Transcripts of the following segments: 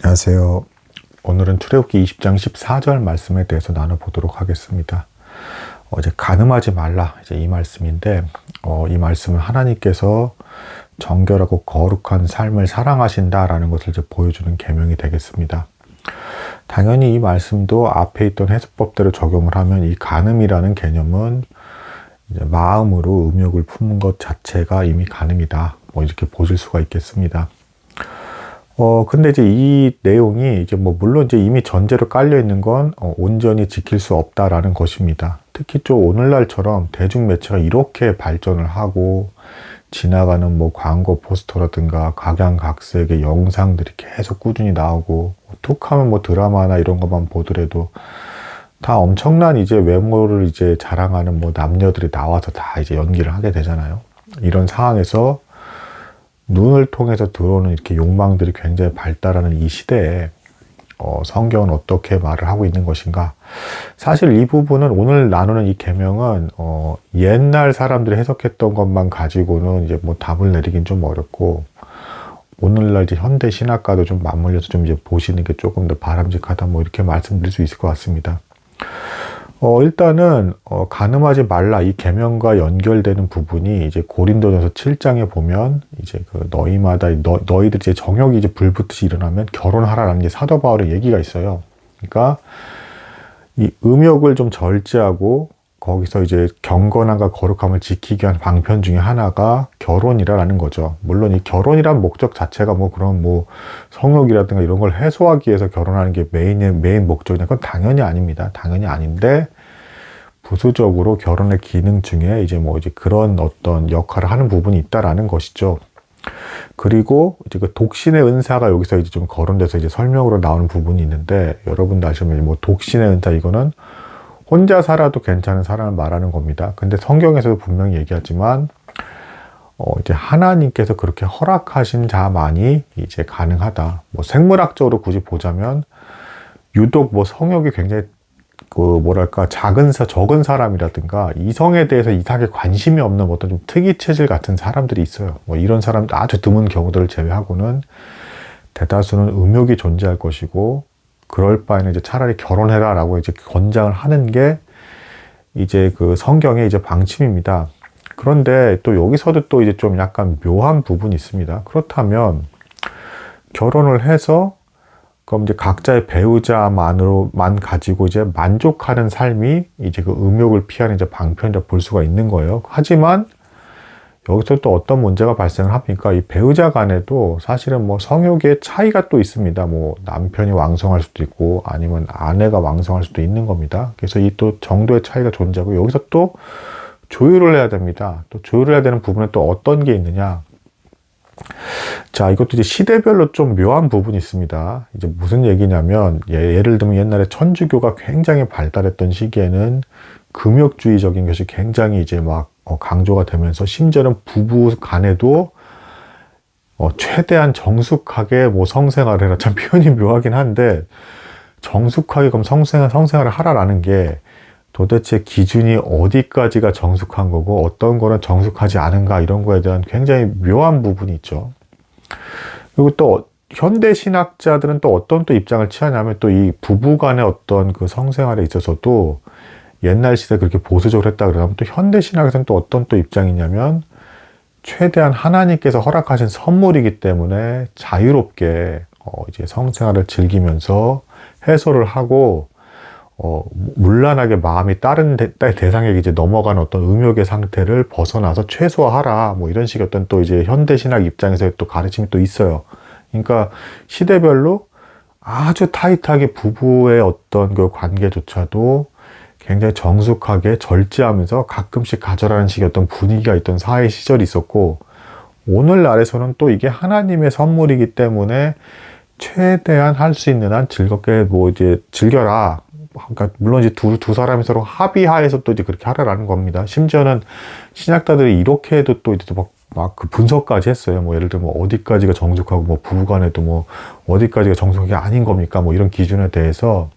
안녕하세요. 오늘은 출애굽기 20장 14절 말씀에 대해서 나눠보도록 하겠습니다. 이제 간음하지 말라 이제 이 말씀인데, 이 말씀은 하나님께서 정결하고 거룩한 삶을 사랑하신다라는 것을 이제 보여주는 계명이 되겠습니다. 당연히 이 말씀도 앞에 있던 해석법대로 적용을 하면 이 간음이라는 개념은 이제 마음으로 음욕을 품는 것 자체가 이미 간음이다, 이렇게 보실 수가 있겠습니다. 근데 이제 이 내용이 이제 물론 이제 이미 전제로 깔려 있는 건 온전히 지킬 수 없다라는 것입니다. 특히 좀 오늘날처럼 대중매체가 이렇게 발전을 하고 지나가는 광고 포스터라든가 각양각색의 영상들이 계속 꾸준히 나오고, 툭 하면 드라마나 이런 것만 보더라도 다 엄청난 이제 외모를 이제 자랑하는 남녀들이 나와서 다 이제 연기를 하게 되잖아요. 이런 상황에서 눈을 통해서 들어오는 이렇게 욕망들이 굉장히 발달하는 이 시대에 성경은 어떻게 말을 하고 있는 것인가? 사실 이 부분은 오늘 나누는 이 계명은 옛날 사람들이 해석했던 것만 가지고는 이제 답을 내리긴 좀 어렵고, 오늘날 이제 현대 신학과도 좀 맞물려서 좀 이제 보시는 게 조금 더 바람직하다, 이렇게 말씀드릴 수 있을 것 같습니다. 일단은 간음하지 말라 이 계명과 연결되는 부분이 이제 고린도전서 7장에 보면 이제 너희마다 너희들 이제 정욕이 이제 불붙듯이 일어나면 결혼하라라는 게 사도 바울의 얘기가 있어요. 그러니까 이 음욕을 좀 절제하고 거기서 이제 경건함과 거룩함을 지키기 위한 방편 중에 하나가 결혼이라는 거죠. 물론 이 결혼이란 목적 자체가 그런 성욕이라든가 이런 걸 해소하기 위해서 결혼하는 게 메인 목적이냐, 그건 당연히 아닙니다. 당연히 아닌데, 부수적으로 결혼의 기능 중에 이제 그런 어떤 역할을 하는 부분이 있다라는 것이죠. 그리고 이제 그 독신의 은사가 여기서 이제 좀 거론돼서 이제 설명으로 나오는 부분이 있는데, 여러분도 아시면 독신의 은사, 이거는 혼자 살아도 괜찮은 사람을 말하는 겁니다. 근데 성경에서도 분명히 얘기하지만 이제 하나님께서 그렇게 허락하신 자만이 이제 가능하다. 생물학적으로 굳이 보자면 유독 성욕이 굉장히 적은 사람이라든가 이성에 대해서 이상하게 관심이 없는 어떤 좀 특이 체질 같은 사람들이 있어요. 이런 사람들 아주 드문 경우들을 제외하고는 대다수는 음욕이 존재할 것이고, 그럴 바에는 이제 차라리 결혼해라 라고 이제 권장을 하는 게 이제 그 성경의 이제 방침입니다. 그런데 또 여기서도 또 이제 좀 약간 묘한 부분이 있습니다. 그렇다면 결혼을 해서 그럼 이제 각자의 배우자만으로만 가지고 이제 만족하는 삶이 이제 그 음욕을 피하는 이제 방편이라 볼 수가 있는 거예요. 하지만 여기서 또 어떤 문제가 발생을 합니까? 이 배우자 간에도 사실은 성욕의 차이가 또 있습니다. 남편이 왕성할 수도 있고 아니면 아내가 왕성할 수도 있는 겁니다. 그래서 이 또 정도의 차이가 존재하고, 여기서 또 조율을 해야 됩니다. 또 조율을 해야 되는 부분은 또 어떤 게 있느냐? 자, 이것도 이제 시대별로 좀 묘한 부분이 있습니다. 이제 무슨 얘기냐면, 예를 들면 옛날에 천주교가 굉장히 발달했던 시기에는 금욕주의적인 것이 굉장히 이제 강조가 되면서, 심지어는 부부 간에도 최대한 정숙하게 성생활을 해라. 참 표현이 묘하긴 한데, 정숙하게 그럼 성생활을 하라라는 게 도대체 기준이 어디까지가 정숙한 거고 어떤 거는 정숙하지 않은가, 이런 거에 대한 굉장히 묘한 부분이 있죠. 그리고 또 현대 신학자들은 또 어떤 또 입장을 취하냐면, 또 이 부부 간의 어떤 그 성생활에 있어서도 옛날 시대에 그렇게 보수적으로 했다 그러면, 또 현대 신학에서는 또 어떤 또 입장이냐면, 최대한 하나님께서 허락하신 선물이기 때문에 자유롭게 이제 성생활을 즐기면서 해소를 하고 문란하게 마음이 다른 대상에게 이제 넘어가는 어떤 음욕의 상태를 벗어나서 최소화하라, 이런 식의 어떤 또 이제 현대 신학 입장에서의 또 가르침이 또 있어요. 그러니까 시대별로 아주 타이트하게 부부의 어떤 그 관계조차도 굉장히 정숙하게 절제하면서 가끔씩 가져라는 식의 어떤 분위기가 있던 사회 시절이 있었고, 오늘날에서는 또 이게 하나님의 선물이기 때문에 최대한 할 수 있는 한 즐겁게 이제 즐겨라. 그러니까 물론 이제 두 사람이 서로 합의하에서 또 이제 그렇게 하라라는 겁니다. 심지어는 신학자들이 이렇게 해도 또 이제 막 그 분석까지 했어요. 예를 들면 어디까지가 정숙하고 부부간에도 어디까지가 정숙이 아닌 겁니까? 이런 기준에 대해서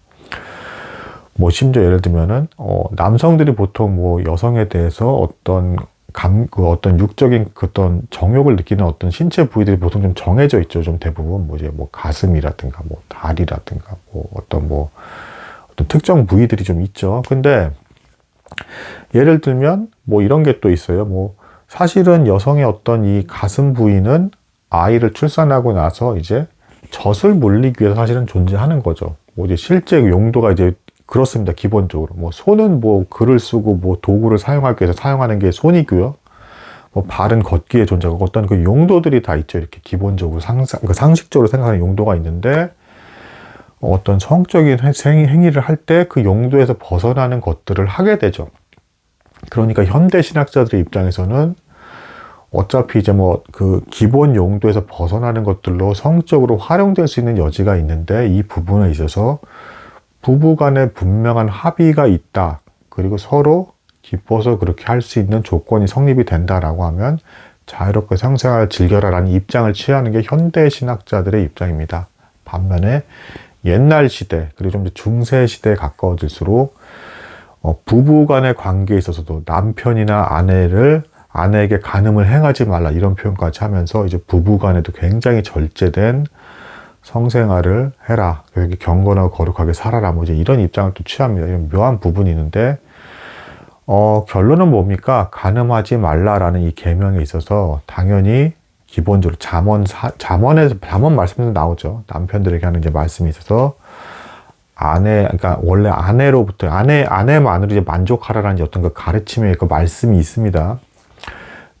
심지어 예를 들면은 남성들이 보통 여성에 대해서 어떤 그 어떤 육적인 그 어떤 정욕을 느끼는 어떤 신체 부위들이 보통 좀 정해져 있죠. 좀 대부분 뭐 이제 뭐 가슴이라든가 뭐 다리라든가 뭐 어떤 특정 부위들이 좀 있죠. 근데 예를 들면 뭐 이런 게 또 있어요. 뭐 사실은 여성의 어떤 이 가슴 부위는 아이를 출산하고 나서 이제 젖을 물리기 위해서 사실은 존재하는 거죠. 뭐 이제 실제 용도가 이제 그렇습니다. 기본적으로. 뭐 손은 뭐 글을 쓰고 뭐 도구를 사용하기 위해서 사용하는 게 손이고요. 뭐 발은 걷기에 존재하고 어떤 그 용도들이 다 있죠. 이렇게 기본적으로 상식적으로 생각하는 용도가 있는데 어떤 성적인 행위를 할 때 그 용도에서 벗어나는 것들을 하게 되죠. 그러니까 현대 신학자들의 입장에서는 어차피 이제 뭐 그 기본 용도에서 벗어나는 것들로 성적으로 활용될 수 있는 여지가 있는데 이 부분에 있어서 부부 간에 분명한 합의가 있다. 그리고 서로 기뻐서 그렇게 할 수 있는 조건이 성립이 된다라고 하면 자유롭게 성생활을 즐겨라라는 입장을 취하는 게 현대 신학자들의 입장입니다. 반면에 옛날 시대 그리고 좀 중세 시대에 가까워질수록 부부 간의 관계에 있어서도 남편이나 아내에게 간음을 행하지 말라 이런 표현까지 하면서 이제 부부 간에도 굉장히 절제된 성생활을 해라. 이렇게 경건하고 거룩하게 살아라. 뭐 이제 이런 입장을 또 취합니다. 이런 묘한 부분이 있는데 결론은 뭡니까? 간음하지 말라라는 이 계명에 있어서 당연히 기본적으로 잠언 말씀에서 나오죠. 남편들에게 하는 이제 말씀이 있어서 그러니까 원래 아내로부터 아내만으로 이제 만족하라라는 어떤 그 가르침의 그 말씀이 있습니다.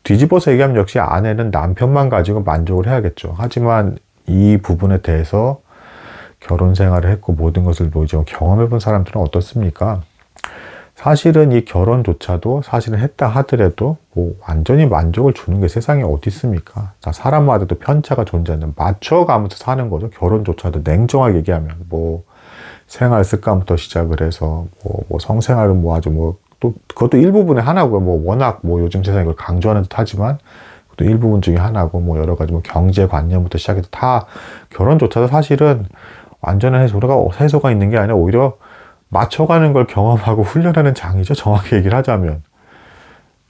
뒤집어서 얘기하면 역시 아내는 남편만 가지고 만족을 해야겠죠. 하지만 이 부분에 대해서 결혼 생활을 했고 모든 것을 뭐 이제 경험해 본 사람들은 어떻습니까? 사실은 이 결혼조차도 사실은 했다 하더라도 뭐 완전히 만족을 주는 게 세상에 어디 있습니까? 자, 사람마다도 편차가 존재하는 맞춰가면서 사는 거죠. 결혼조차도 냉정하게 얘기하면 뭐 생활 습관부터 시작을 해서 뭐 성생활은 뭐 아주 뭐 또 그것도 일부분의 하나고요. 뭐 워낙 뭐 요즘 세상에 그걸 강조하는 듯 하지만 또 일부분 중에 하나고 뭐 여러 가지 뭐 경제관념부터 시작해서 다 결혼조차도 사실은 완전한 해소가 있는 게 아니라 오히려 맞춰가는 걸 경험하고 훈련하는 장이죠. 정확히 얘기를 하자면.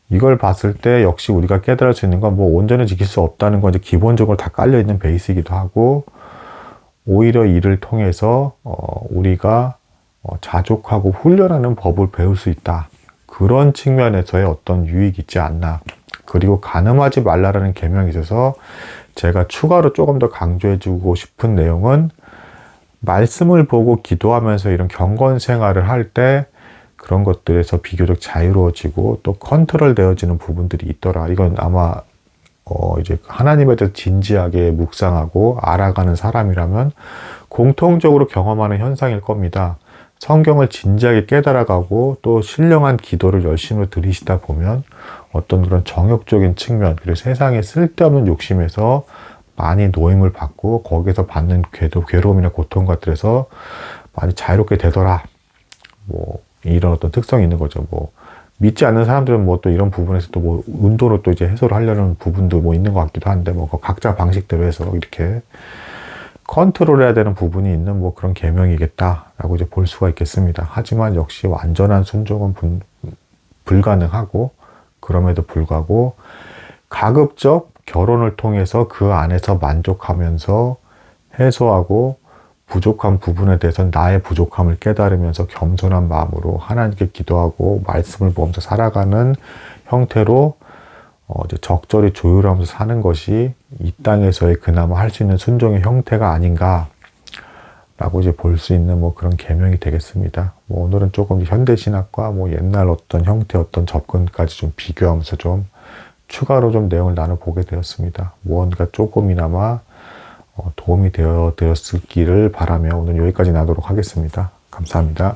이걸 봤을 때 역시 우리가 깨달을 수 있는 건 뭐 온전히 지킬 수 없다는 건 이제 기본적으로 다 깔려있는 베이스이기도 하고 오히려 이를 통해서 우리가 자족하고 훈련하는 법을 배울 수 있다. 그런 측면에서의 어떤 유익이 있지 않나. 그리고 간음하지 말라라는 계명이 있어서 제가 추가로 조금 더 강조해주고 싶은 내용은 말씀을 보고 기도하면서 이런 경건 생활을 할 때 그런 것들에서 비교적 자유로워지고 또 컨트롤 되어지는 부분들이 있더라. 이건 아마 이제 하나님에 대해서 진지하게 묵상하고 알아가는 사람이라면 공통적으로 경험하는 현상일 겁니다. 성경을 진지하게 깨달아가고 또 신령한 기도를 열심히 들이시다 보면 어떤 그런 정욕적인 측면 그리고 세상에 쓸데없는 욕심에서 많이 노임을 받고 거기에서 받는 괴로움이나 고통 것들에서 많이 자유롭게 되더라. 뭐 이런 어떤 특성이 있는 거죠. 뭐 믿지 않는 사람들은 뭐 또 이런 부분에서 또 뭐 운동으로 또 이제 해소를 하려는 부분도 뭐 있는 것 같기도 한데 뭐 각자 방식대로 해서 이렇게 컨트롤해야 되는 부분이 있는 뭐 그런 계명이겠다라고 이제 볼 수가 있겠습니다. 하지만 역시 완전한 순종은 불가능하고 그럼에도 불구하고 가급적 결혼을 통해서 그 안에서 만족하면서 해소하고 부족한 부분에 대해서 나의 부족함을 깨달으면서 겸손한 마음으로 하나님께 기도하고 말씀을 보면서 살아가는 형태로 이제 적절히 조율하면서 사는 것이 이 땅에서의 그나마 할 수 있는 순종의 형태가 아닌가라고 이제 볼 수 있는 뭐 그런 계명이 되겠습니다. 뭐 오늘은 조금 현대 신학과 뭐 옛날 어떤 형태 어떤 접근까지 좀 비교하면서 좀 추가로 좀 내용을 나눠보게 되었습니다. 무언가 조금이나마 도움이 되었을기를 바라며 오늘 여기까지 나도록 하겠습니다. 감사합니다.